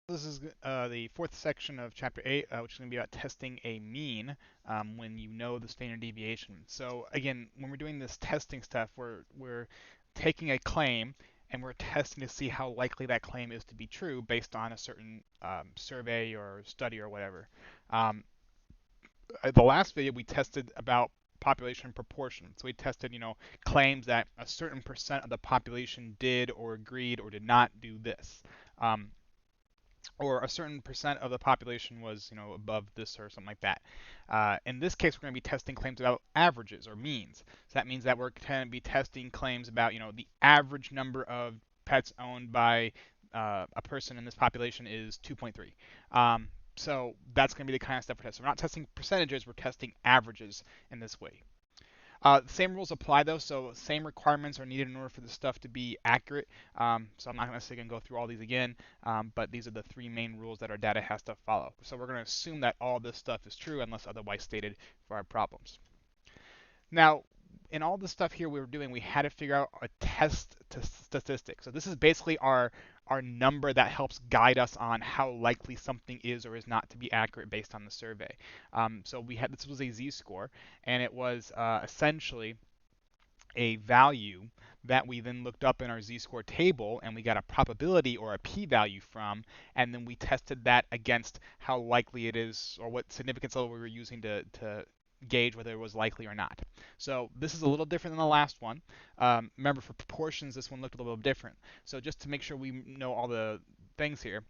This is the fourth section of Chapter 8, which is going to be about testing a mean when you know the standard deviation. So again, when we're doing this testing stuff, we're taking a claim and we're testing to see how likely that claim is to be true based on a certain survey or study or whatever. Um, the last video we tested about population proportion. So we tested, claims that a certain percent of the population did or agreed or did not do this. Or a certain percent of the population was, above this or something like that. In this case, we're going to be testing claims about averages or means. So that means that we're going to be testing claims about, the average number of pets owned by a person in this population is 2.3. So that's going to be the kind of stuff we're testing. We're not testing percentages, we're testing averages in this way. Same rules apply though, so same requirements are needed in order for this stuff to be accurate. So I'm not necessarily going to go through all these again, but these are the three main rules that our data has to follow. So we're going to assume that all this stuff is true unless otherwise stated for our problems. Now, in all the stuff here we were doing, we had to figure out a test to statistic. So this is basically our number that helps guide us on how likely something is or is not to be accurate based on the survey. So this was a z-score, and it was essentially a value that we then looked up in our z-score table and we got a probability or a p-value from, and then we tested that against how likely it is or what significance level we were using to gauge whether it was likely or not. So this is a little different than the last one. Remember, for proportions, this one looked a little bit different. So just to make sure we know all the things here,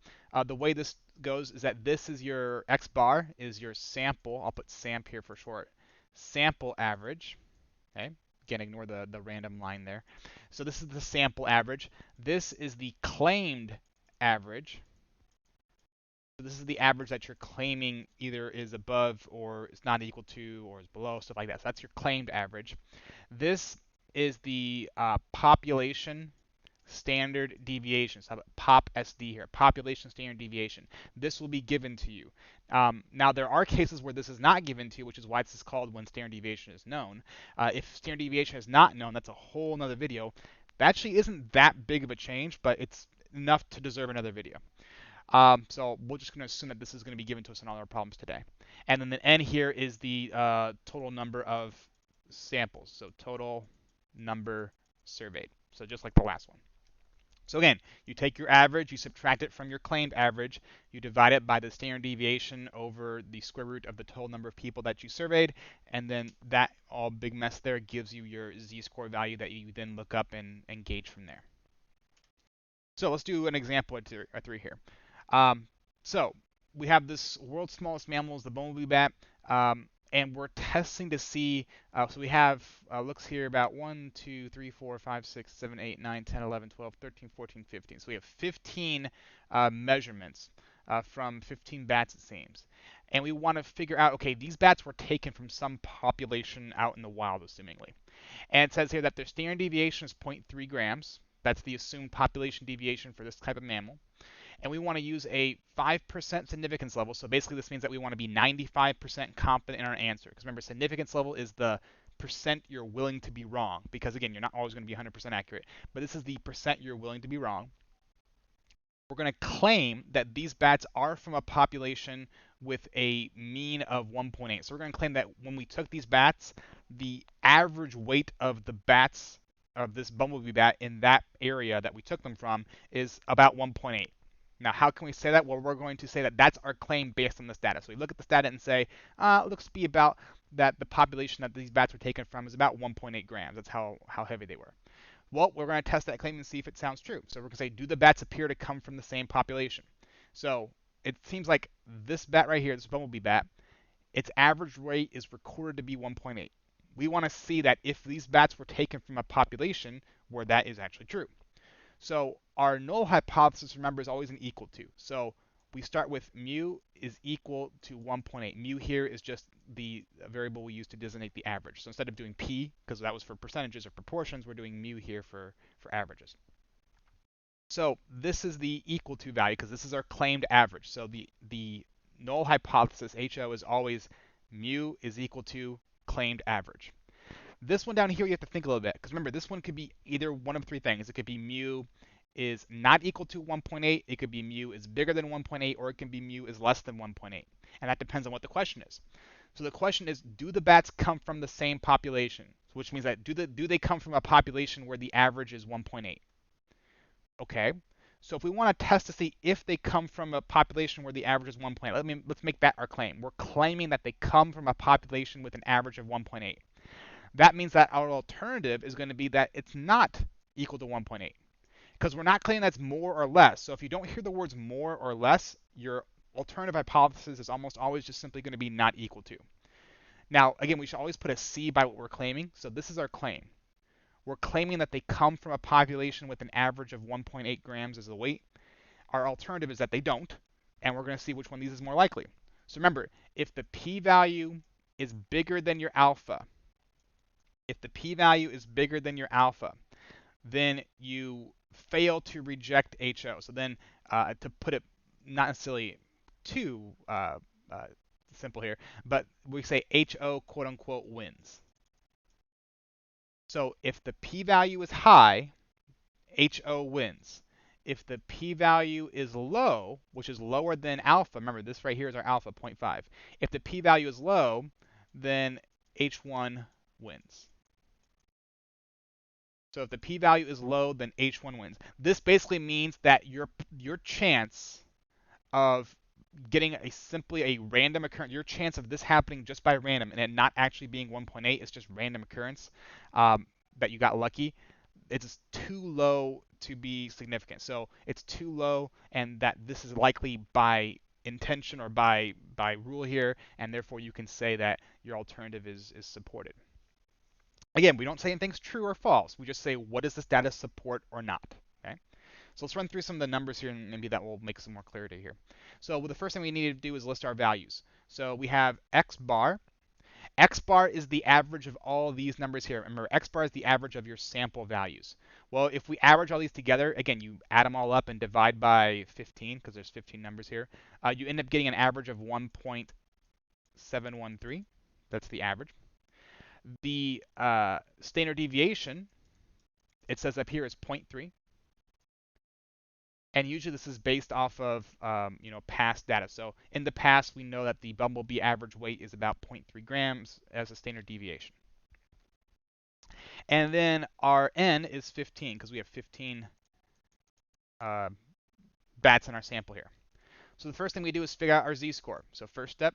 the way this goes is that this is your x bar is your sample. I'll put SAMP here for short. Sample average. Okay. Again, ignore the random line there. So this is the sample average. This is the claimed average. So this is the average that you're claiming either is above or is not equal to or is below, stuff like that. So that's your claimed average. This is the population standard deviation. So pop SD here, population standard deviation. This will be given to you. Now there are cases where this is not given to you, which is why this is called when standard deviation is known. If standard deviation is not known, that's a whole nother video. That actually isn't that big of a change, but it's enough to deserve another video. So we're just going to assume that this is going to be given to us in all our problems today. And then the n here is the total number of samples. So total number surveyed. So just like the last one. So again, you take your average, you subtract it from your claimed average, you divide it by the standard deviation over the square root of the total number of people that you surveyed, and then that all big mess there gives you your z-score value that you then look up and gauge from there. So let's do an example or three here. So we have this world's smallest mammal is the bumblebee bat, and we're testing to see. So we have looks here about 1, 2, 3, 4, 5, 6, 7, 8, 9, 10, 11, 12, 13, 14, 15. So we have 15 measurements from 15 bats, it seems. And we want to figure out, okay, these bats were taken from some population out in the wild, assumingly. And it says here that their standard deviation is 0.3 grams. That's the assumed population deviation for this type of mammal. And we want to use a 5% significance level. So basically this means that we want to be 95% confident in our answer. Because remember, significance level is the percent you're willing to be wrong. Because again, you're not always going to be 100% accurate. But this is the percent you're willing to be wrong. We're going to claim that these bats are from a population with a mean of 1.8. So we're going to claim that when we took these bats, the average weight of the bats of this bumblebee bat in that area that we took them from is about 1.8. Now, how can we say that? Well, we're going to say that that's our claim based on this data. So we look at this data and say, it looks to be about that the population that these bats were taken from is about 1.8 grams. That's how heavy they were. Well, we're going to test that claim and see if it sounds true. So we're going to say, do the bats appear to come from the same population? So it seems like this bat right here, this bumblebee bat, its average weight is recorded to be 1.8. We want to see that if these bats were taken from a population where that is actually true. So our null hypothesis, remember, is always an equal to. So we start with mu is equal to 1.8. Mu here is just the variable we use to designate the average. So instead of doing p, because that was for percentages or proportions, we're doing mu here for averages. So this is the equal to value because this is our claimed average. So the null hypothesis, HO, is always mu is equal to claimed average. This one down here, you have to think a little bit because remember, this one could be either one of three things. It could be mu is not equal to 1.8, it could be mu is bigger than 1.8, or it can be mu is less than 1.8. And that depends on what the question is. So the question is, do the bats come from the same population? Which means that do they come from a population where the average is 1.8? Okay. So if we want to test to see if they come from a population where the average is 1.8, let's make that our claim. We're claiming that they come from a population with an average of 1.8. That means that our alternative is going to be that it's not equal to 1.8, because we're not claiming that's more or less. So if you don't hear the words more or less, your alternative hypothesis is almost always just simply going to be not equal to. Now, again, we should always put a C by what we're claiming. So this is our claim. We're claiming that they come from a population with an average of 1.8 grams as the weight. Our alternative is that they don't, and we're going to see which one of these is more likely. So remember, if the p-value is bigger than your alpha, then you fail to reject HO. So then, to put it not necessarily too simple here, but we say HO quote unquote wins. So if the p-value is high, HO wins. If the p-value is low, which is lower than alpha, remember this right here is our alpha, 0.5. If the p-value is low, then H1 wins. So if the p-value is low, then H1 wins. This basically means that your chance of getting simply a random occurrence, your chance of this happening just by random and it not actually being 1.8, it's just random occurrence, that you got lucky, it's too low to be significant. So it's too low, and that this is likely by intention or by rule here, and therefore you can say that your alternative is supported. Again, we don't say anything's true or false. We just say, what does this data support or not? Okay. So let's run through some of the numbers here, and maybe that will make some more clarity here. So the first thing we need to do is list our values. So we have x bar. X bar is the average of all these numbers here. Remember, x bar is the average of your sample values. Well, if we average all these together, again, you add them all up and divide by 15, because there's 15 numbers here, you end up getting an average of 1.713. That's the average. The standard deviation, it says up here, is 0.3. And usually this is based off of past data. So in the past, we know that the bumblebee average weight is about 0.3 grams as a standard deviation. And then our n is 15, because we have 15 bats in our sample here. So the first thing we do is figure out our z-score. So first step,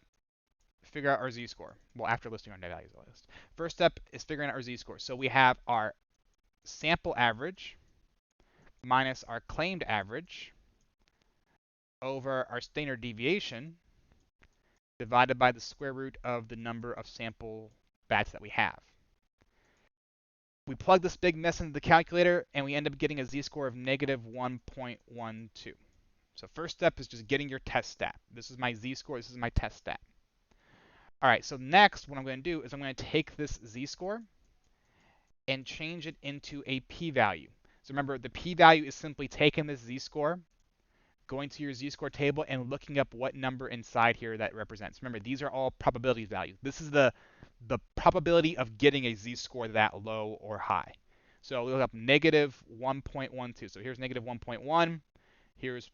figure out our z-score. Well, after listing our values, I'll list. First step is figuring out our z-score. So we have our sample average minus our claimed average over our standard deviation divided by the square root of the number of sample bats that we have. We plug this big mess into the calculator, and we end up getting a z-score of negative 1.12. So first step is just getting your test stat. This is my z-score. This is my test stat. All right, so next what I'm going to do is I'm going to take this z-score and change it into a p-value. So remember, the p-value is simply taking this z-score, going to your z-score table, and looking up what number inside here that represents. Remember, these are all probability values. This is the probability of getting a z-score that low or high. So we look up negative 1.12. So here's negative 1.1. Here's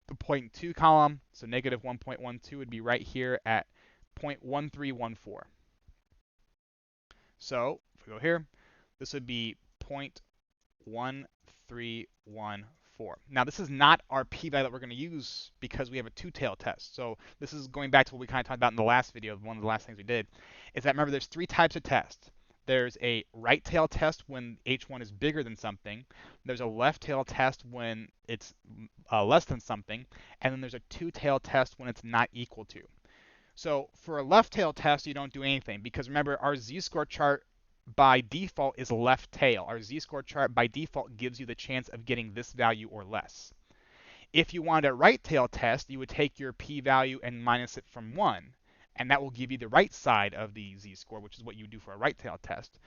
the 0.2 column. So negative 1.12 would be right here at 0.1314. So if we go here, this would be 0.1314. Now this is not our p-value that we're going to use because we have a two-tailed test. So this is going back to what we kind of talked about in the last video. One of the last things we did is that, remember, there's three types of tests. There's a right tail test when H1 is bigger than something. There's a left tail test when it's less than something. And then there's a two-tail test when it's not equal to. So for a left tail test, you don't do anything because, remember, our z-score chart by default is left tail. Our z-score chart by default gives you the chance of getting this value or less. If you wanted a right tail test, you would take your p-value and minus it from 1, and that will give you the right side of the z-score, which is what you do for a right tail test.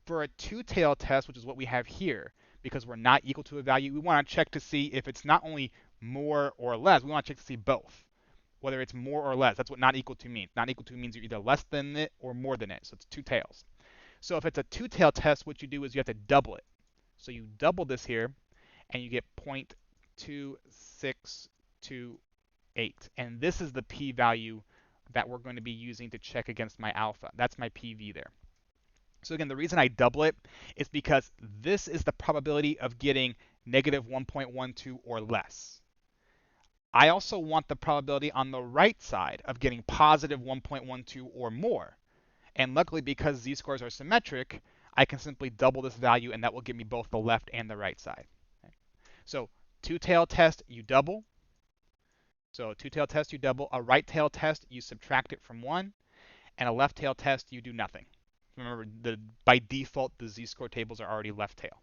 For a two-tail test, which is what we have here, because we're not equal to a value, we want to check to see if it's not only more or less, we want to check to see both, whether it's more or less. That's what not equal to means. Not equal to means you're either less than it or more than it, so it's two tails. So if it's a two-tail test, what you do is you have to double it. So you double this here, and you get 0.2628. And this is the p-value that we're going to be using to check against my alpha. That's my PV there. So again, the reason I double it is because this is the probability of getting negative 1.12 or less. I also want the probability on the right side of getting positive 1.12 or more. And luckily, because z-scores are symmetric, I can simply double this value, and that will give me both the left and the right side. Okay. So two-tailed test, you double. So two-tailed test, you double. A right-tailed test, you subtract it from 1. And a left-tailed test, you do nothing. Remember, by default, the z-score tables are already left-tail.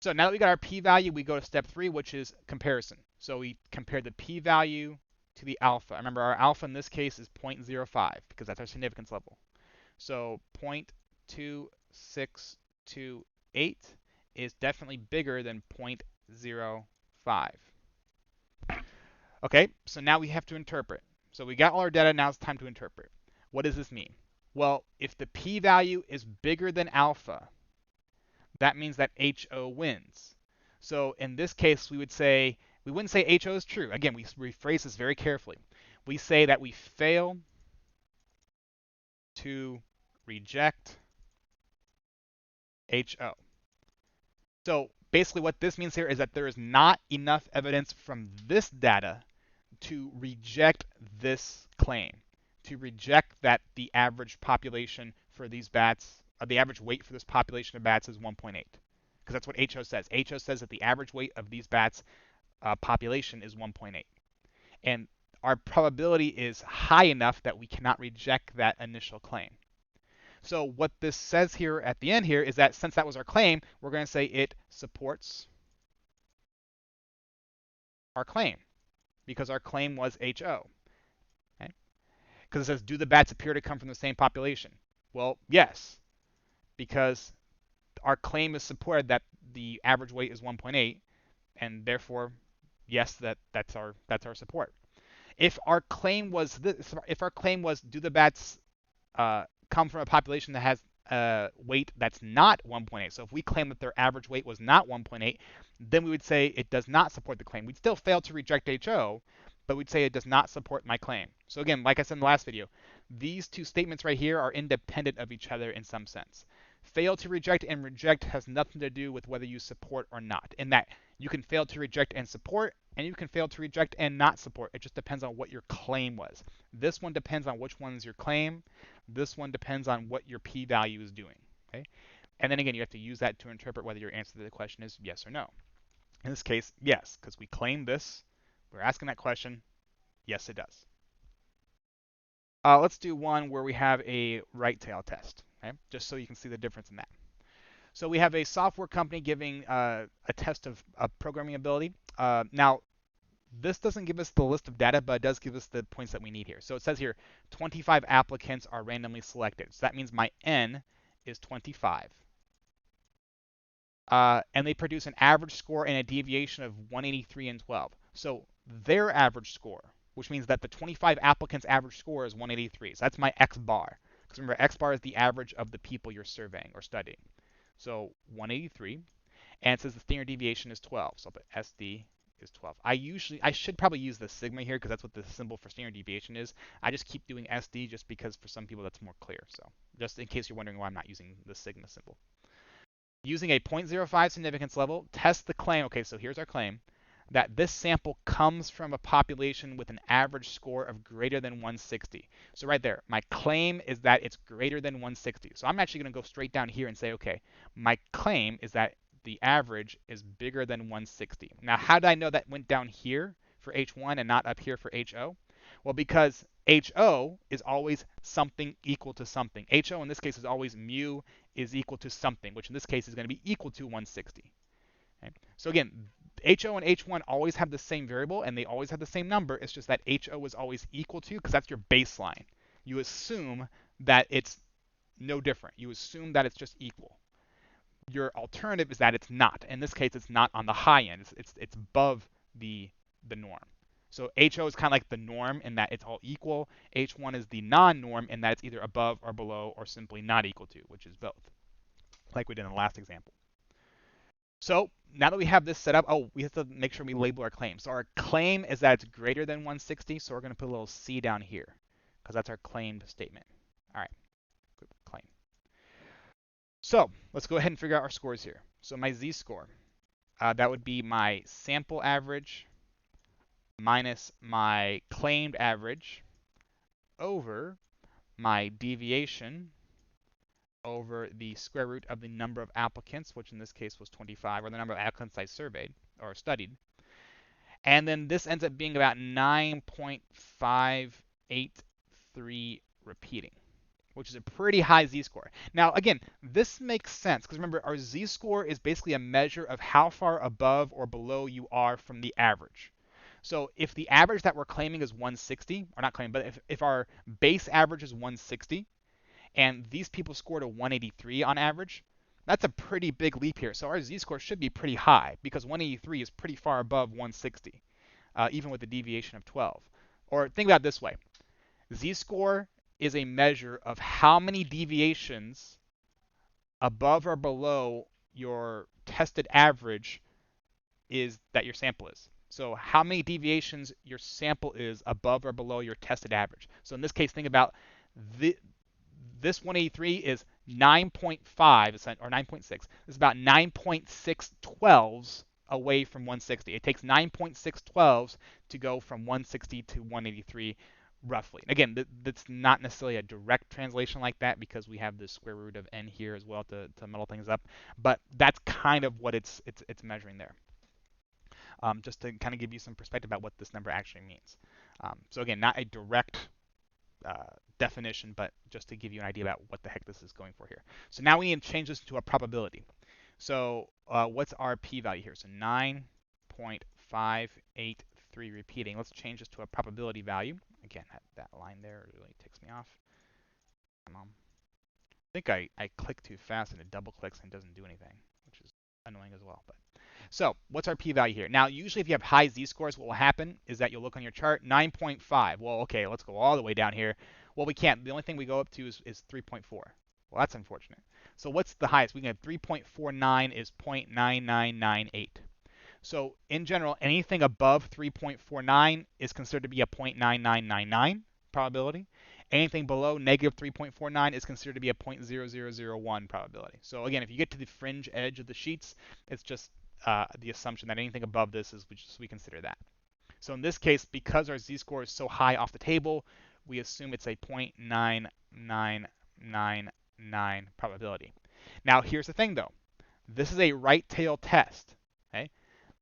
So now that we got our p-value, we go to step 3, which is comparison. So we compare the p-value to the alpha. Remember, our alpha in this case is 0.05 because that's our significance level. So 0.2628 is definitely bigger than 0.05. Okay, so now we have to interpret. So we got all our data, now it's time to interpret. What does this mean? Well, if the p-value is bigger than alpha, that means that HO wins. So in this case, we wouldn't say HO is true. Again, we rephrase this very carefully. We say that we fail to reject HO. So basically what this means here is that there is not enough evidence from this data to reject this claim, to reject that the average population for these bats, the average weight for this population of bats is 1.8. Because that's what HO says. HO says that the average weight of these bats population is 1.8. And our probability is high enough that we cannot reject that initial claim. So what this says here at the end here is that since that was our claim, we're going to say it supports our claim because our claim was HO. Okay? Because it says, do the bats appear to come from the same population? Well, yes, because our claim is supported that the average weight is 1.8, and therefore, yes, that's our support. If our claim was do the bats come from a population that has weight that's not 1.8, so if we claim that their average weight was not 1.8, then we would say it does not support the claim. We'd still fail to reject HO, but we'd say it does not support my claim. So again, like I said in the last video, these two statements right here are independent of each other in some sense. Fail to reject and reject has nothing to do with whether you support or not, in that you can fail to reject and support, and you can fail to reject and not support. It just depends on what your claim was. This one depends on which one is your claim. This one depends on what your p-value is doing. Okay? And then again, you have to use that to interpret whether your answer to the question is yes or no. In this case, yes, because we claim this. We're asking that question. Yes, it does. Let's do one where we have a right tail test, okay? Just so you can see the difference in that. So we have a software company giving a test of programming ability. Now, this doesn't give us the list of data, but it does give us the points that we need here. So it says here, 25 applicants are randomly selected. So that means my N is 25. And they produce an average score and a deviation of 183 and 12. So their average score, which means that the 25 applicants' average score is 183. So that's my X bar. Because remember, X bar is the average of the people you're surveying or studying. So 183. And it says the standard deviation is 12. So I'll put SD is 12. I should probably use the sigma here because that's what the symbol for standard deviation is. I just keep doing SD just because for some people that's more clear. So just in case you're wondering why I'm not using the sigma symbol. Using a 0.05 significance level, test the claim. Okay, so here's our claim that this sample comes from a population with an average score of greater than 160. So right there, my claim is that it's greater than 160. So I'm actually going to go straight down here and say, okay, my claim is that the average is bigger than 160. Now, how did I know that went down here for H1 and not up here for HO? Well, because HO is always something equal to something. HO in this case is always mu is equal to something, which in this case is going to be equal to 160. Okay? So again, HO and H1 always have the same variable and they always have the same number. It's just that HO is always equal to, because that's your baseline. You assume that it's no different. You assume that it's just equal. Your alternative is that it's not. In this case, it's not on the high end. It's above the norm. So HO is kind of like the norm in that it's all equal. H1 is the non-norm in that it's either above or below or simply not equal to, which is both, like we did in the last example. So now that we have this set up, oh, we have to make sure we label our claim. So our claim is that it's greater than 160, so we're going to put a little C down here because that's our claimed statement. All right, claim. So let's go ahead and figure out our scores here. So my z-score, that would be my sample average minus my claimed average over my deviation over the square root of the number of applicants, which in this case was 25, or the number of applicants I surveyed or studied. And then this ends up being about 9.583 repeating, which is a pretty high z-score. Now, again, this makes sense because remember, our z-score is basically a measure of how far above or below you are from the average. So if the average that we're claiming is 160, or not claiming, but if our base average is 160, and these people scored a 183 on average, that's a pretty big leap here. So our z-score should be pretty high because 183 is pretty far above 160, even with a deviation of 12. Or think about it this way. Z-score is a measure of how many deviations above or below your tested average is that your sample is. So how many deviations your sample is above or below your tested average. So in this case, think about this 183 is 9.5 or 9.6. This is about 9.612s away from 160. It takes 9.612s to go from 160 to 183 roughly. Again, that's not necessarily a direct translation like that because we have the square root of n here as well to muddle things up, but that's kind of what it's measuring there. Just to kind of give you some perspective about what this number actually means. So again, not a direct definition, but just to give you an idea about what the heck this is going for here. So now we need to change this to a probability. So what's our p-value here? So 9.583 repeating. Let's change this to a probability value. Again, that line there really ticks me off. I think I click too fast and it double clicks and doesn't do anything, which is annoying as well. But so what's our p-value here? Now, usually if you have high z-scores, what will happen is that you'll look on your chart, 9.5. Well, okay, let's go all the way down here. Well, we can't. The only thing we go up to is 3.4. Well, that's unfortunate. So what's the highest? We can have 3.49 is 0.9998. So in general, anything above 3.49 is considered to be a 0.9999 probability. Anything below negative 3.49 is considered to be a 0.0001 probability. So again, if you get to the fringe edge of the sheets, it's just the assumption that anything above this is we consider that. So in this case, because our z-score is so high off the table, we assume it's a 0.9999 probability. Now here's the thing though. This is a right tail test. Okay?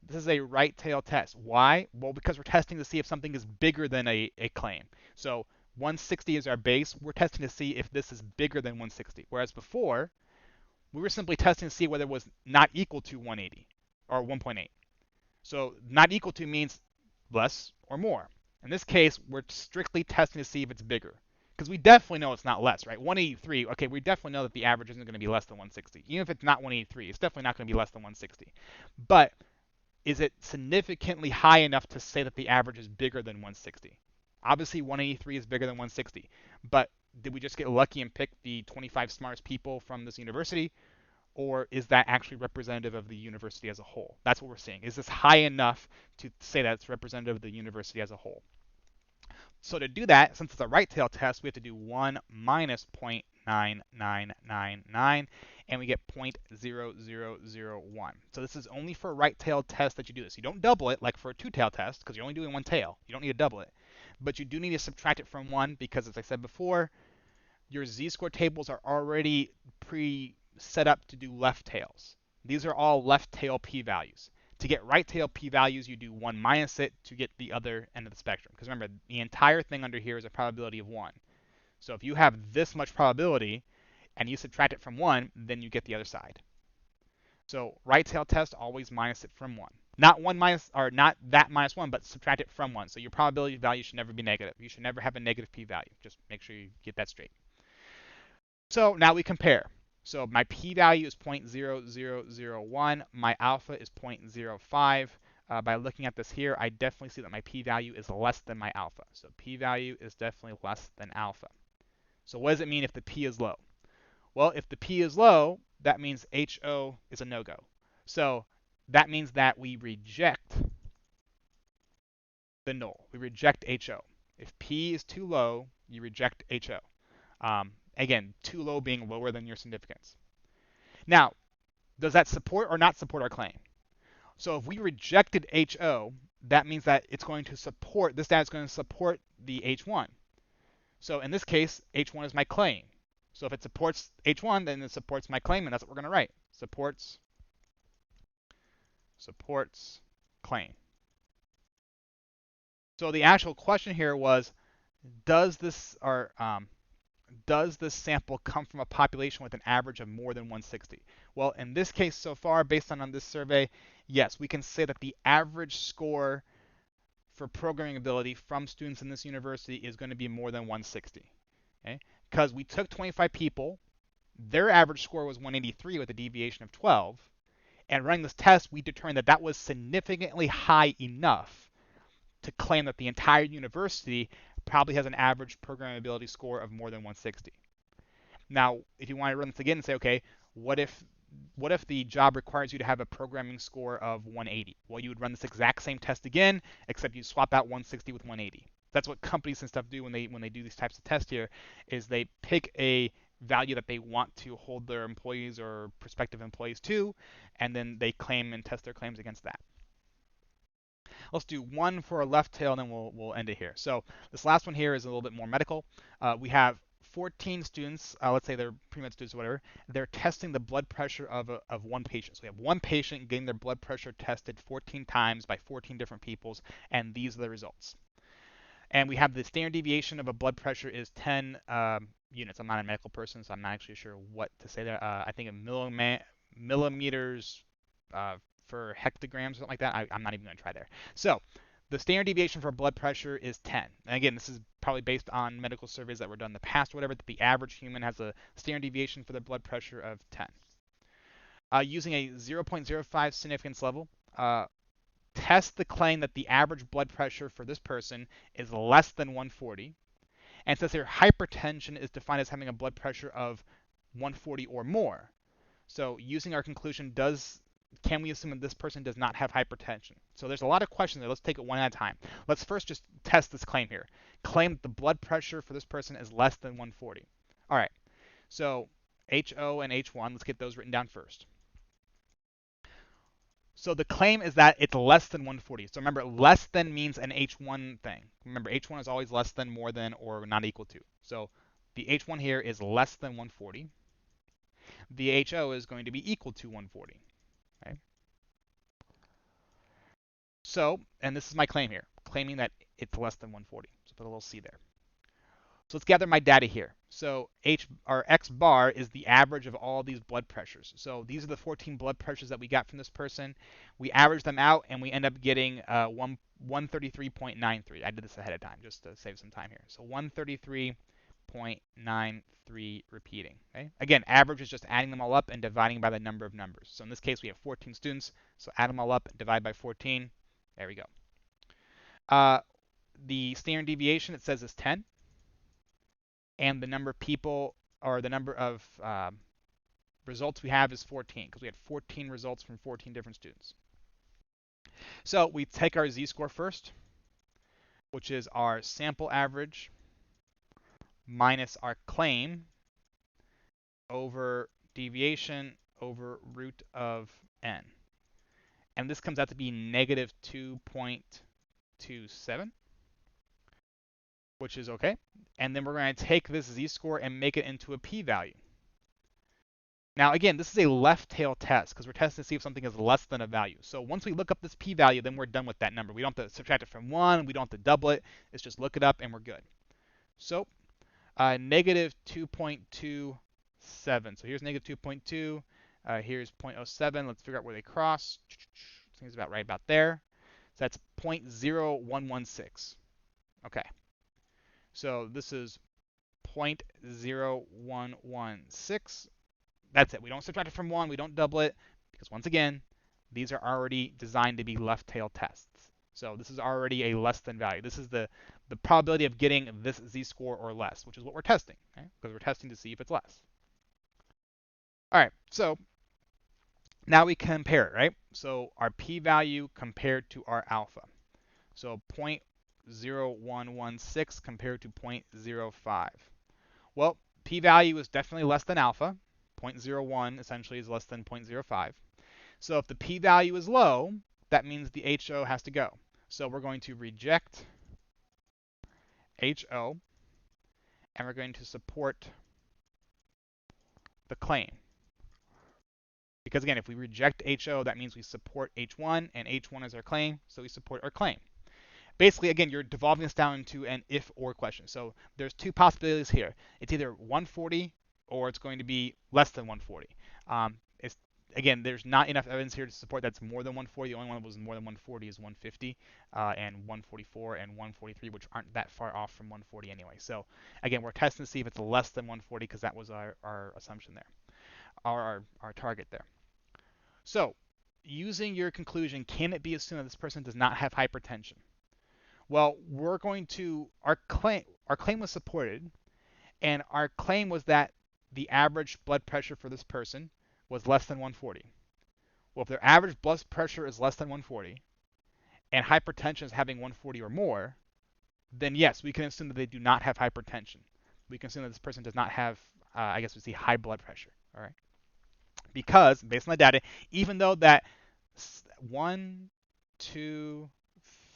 This is a right tail test. Why? Well, because we're testing to see if something is bigger than a claim. So 160 is our base. We're testing to see if this is bigger than 160. Whereas before, we were simply testing to see whether it was not equal to 180 or 1.8. So not equal to means less or more. In this case, we're strictly testing to see if it's bigger. Because we definitely know it's not less, right? 183, okay, we definitely know that the average isn't going to be less than 160. Even if it's not 183, it's definitely not going to be less than 160. But is it significantly high enough to say that the average is bigger than 160? Obviously, 183 is bigger than 160. But did we just get lucky and pick the 25 smartest people from this university? Or is that actually representative of the university as a whole? That's what we're seeing. Is this high enough to say that it's representative of the university as a whole? So to do that, since it's a right tail test, we have to do 1 minus 0.9999, and we get 0.0001. So this is only for a right tail test that you do this. You don't double it like for a two tail test, because you're only doing one tail. You don't need to double it. But you do need to subtract it from 1, because as I said before, your z-score tables are already set up to do left tails. These are all left tail p-values. To get right tail p-values, you do 1 minus it to get the other end of the spectrum. Because remember, the entire thing under here is a probability of 1. So if you have this much probability and you subtract it from 1, then you get the other side. So right tail test, always minus it from 1. Not 1 minus, or not that minus 1, but subtract it from 1. So your probability value should never be negative. You should never have a negative p-value. Just make sure you get that straight. So now we compare. So my p-value is 0.0001. My alpha is 0.05. By looking at this here, I definitely see that my p-value is less than my alpha. So p-value is definitely less than alpha. So what does it mean if the p is low? Well, if the p is low, that means HO is a no-go. So that means that we reject the null. We reject HO. If P is too low, you reject HO. Again, too low being lower than your significance. Now, does that support or not support our claim? So if we rejected HO, that means that it's going to support, this data is going to support the H1. So in this case, H1 is my claim. So if it supports H1, then it supports my claim, and that's what we're going to write. Supports claim. So the actual question here was, does this sample come from a population with an average of more than 160? Well, in this case so far, based on this survey, yes, we can say that the average score for programming ability from students in this university is going to be more than 160. Okay? Because we took 25 people, their average score was 183 with a deviation of 12, and running this test, we determined that that was significantly high enough to claim that the entire university probably has an average programmability score of more than 160. Now, if you want to run this again and say, okay, what if the job requires you to have a programming score of 180? Well, you would run this exact same test again, except you swap out 160 with 180. That's what companies and stuff do when they do these types of tests here, is they pick a value that they want to hold their employees or prospective employees to, and then they claim and test their claims against that. Let's do one for a left tail, and then we'll end it here. So this last one here is a little bit more medical. We have 14 students, let's say they're pre-med students or whatever, they're testing the blood pressure of one patient. So we have one patient getting their blood pressure tested 14 times by 14 different peoples, and these are the results. And we have the standard deviation of a blood pressure is 10 units. I'm not a medical person, so I'm not actually sure what to say there. I think in millimeters for hectograms or something like that. I'm not even going to try there. So the standard deviation for blood pressure is 10. And again, this is probably based on medical surveys that were done in the past or whatever, that the average human has a standard deviation for their blood pressure of 10. Using a 0.05 significance level, test the claim that the average blood pressure for this person is less than 140. And since their hypertension is defined as having a blood pressure of 140 or more, so using our conclusion, can we assume that this person does not have hypertension? So there's a lot of questions there. Let's take it one at a time. Let's first just test this claim here. Claim that the blood pressure for this person is less than 140. All right, so HO and H1, let's get those written down first. So the claim is that it's less than 140. So remember, less than means an H1 thing. Remember, H1 is always less than, more than, or not equal to. So the H1 here is less than 140. The HO is going to be equal to 140. Okay? So, and this is my claim here, claiming that it's less than 140. So put a little C there. So let's gather my data here. So X bar is the average of all these blood pressures. So these are the 14 blood pressures that we got from this person. We average them out, and we end up getting 133.93. I did this ahead of time just to save some time here. So 133.93 repeating. Okay? Again, average is just adding them all up and dividing by the number of numbers. So in this case, we have 14 students. So add them all up, divide by 14. There we go. The standard deviation, it says, is 10. And the number of people, or the number of results we have, is 14, because we had 14 results from 14 different students. So we take our z-score first, which is our sample average minus our claim over deviation over root of n. And this comes out to be negative 2.27. Which is okay. And then we're going to take this z-score and make it into a p-value. Now, again, this is a left tail test because we're testing to see if something is less than a value. So once we look up this p-value, then we're done with that number. We don't have to subtract it from 1. We don't have to double it. It's just look it up and we're good. So negative 2.27. So here's negative 2.2. Here's 0.07. Let's figure out where they cross. Seems about right about there. So that's 0.0116. Okay. So this is 0.0116. That's it. We don't subtract it from 1. We don't double it because, once again, these are already designed to be left tail tests. So this is already a less than value. This is the probability of getting this z-score or less, which is what we're testing, okay? Because we're testing to see if it's less. All right. So Now we compare it, right? So our p-value compared to our alpha. So 0.0116 compared to 0.05. Well, p-value is definitely less than alpha. 0.01 essentially is less than 0.05. So if the p-value is low, that means the HO has to go. So we're going to reject HO, and we're going to support the claim. Because again, if we reject HO, that means we support H1, and H1 is our claim, so we support our claim. Basically, again, you're devolving this down into an if-or question. So there's two possibilities here. It's either 140 or it's going to be less than 140. Again, there's not enough evidence here to support that's more than 140. The only one that was more than 140 is 150 and 144 and 143, which aren't that far off from 140 anyway. So again, we're testing to see if it's less than 140 because that was our assumption there, our target there. So using your conclusion, can it be assumed that this person does not have hypertension? Well, our claim was supported, and our claim was that the average blood pressure for this person was less than 140. Well, if their average blood pressure is less than 140, and hypertension is having 140 or more, then yes, we can assume that they do not have hypertension. We can assume that this person does not have, I guess we see high blood pressure, all right? Because, based on the data, even though that 1, 2,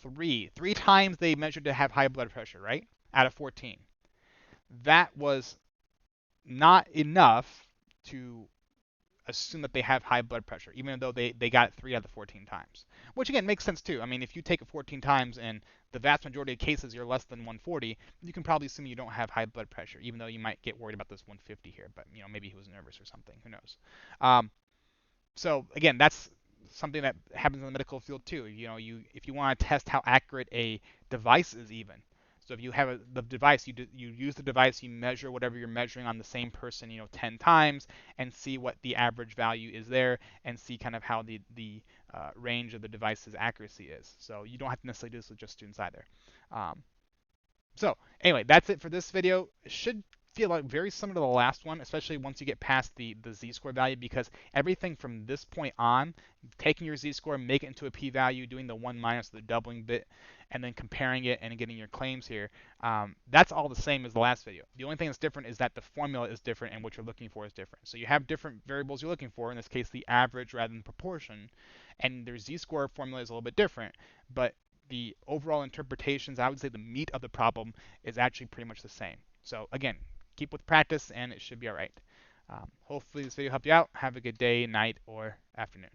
3 times they measured to have high blood pressure, right, out of 14, that was not enough to assume that they have high blood pressure, even though they got it 3 out of the 14 times. Which, again, makes sense, too. I mean, if you take it 14 times and the vast majority of cases you're less than 140, you can probably assume you don't have high blood pressure, even though you might get worried about this 150 here. But, maybe he was nervous or something. Who knows? So, again, that's something that happens in the medical field, too. If you want to test how accurate a device is even. So if you have the device, you use the device, you measure whatever you're measuring on the same person, 10 times, and see what the average value is there, and see kind of how the range of the device's accuracy is. So you don't have to necessarily do this with just students either. So anyway, that's it for this video. It should feel like very similar to the last one, especially once you get past the z-score value, because everything from this point on, taking your z-score, make it into a p-value, doing the 1 minus the doubling bit, and then comparing it and getting your claims here, that's all the same as the last video. The only thing that's different is that the formula is different and what you're looking for is different. So you have different variables you're looking for, in this case the average rather than proportion, and their z-score formula is a little bit different, but the overall interpretations, I would say the meat of the problem is actually pretty much the same. So again, keep with practice and it should be all right. Hopefully this video helped you out. Have a good day, night, or afternoon.